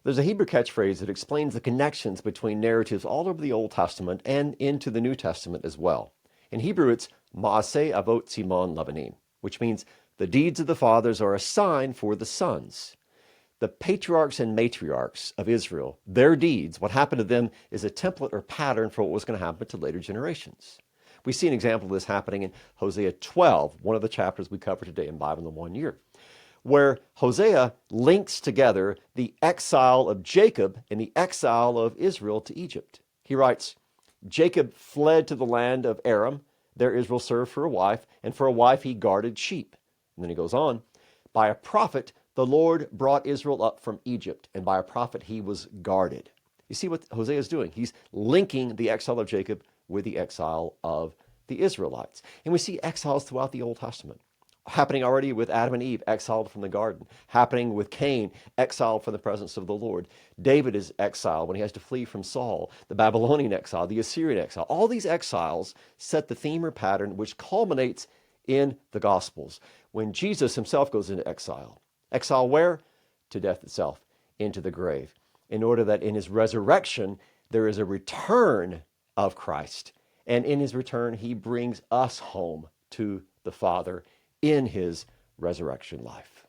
There's a Hebrew catchphrase that explains the connections between narratives all over the Old Testament and into the New Testament as well. In Hebrew, it's Maaseh Avot Simon Lebanim, which means the deeds of the fathers are a sign for the sons. The patriarchs and matriarchs of Israel, their deeds, what happened to them, is a template or pattern for what was going to happen to later generations. We see an example of this happening in Hosea 12, one of the chapters we cover today in Bible in 1 year, where Hosea links together the exile of Jacob and the exile of Israel to Egypt. He writes, Jacob fled to the land of Aram. There Israel served for a wife, and for a wife he guarded sheep. And then he goes on, by a prophet the Lord brought Israel up from Egypt, and by a prophet he was guarded. You see what Hosea is doing? He's linking the exile of Jacob with the exile of the Israelites. And we see exiles throughout the Old Testament. Happening already with Adam and Eve, exiled from the garden. Happening with Cain, exiled from the presence of the Lord. David is exiled when he has to flee from Saul. The Babylonian exile, the Assyrian exile. All these exiles set the theme or pattern which culminates in the Gospels, when Jesus himself goes into exile. Exile where? To death itself, into the grave, in order that in his resurrection there is a return of Christ. And in his return, he brings us home to the Father in his resurrection life.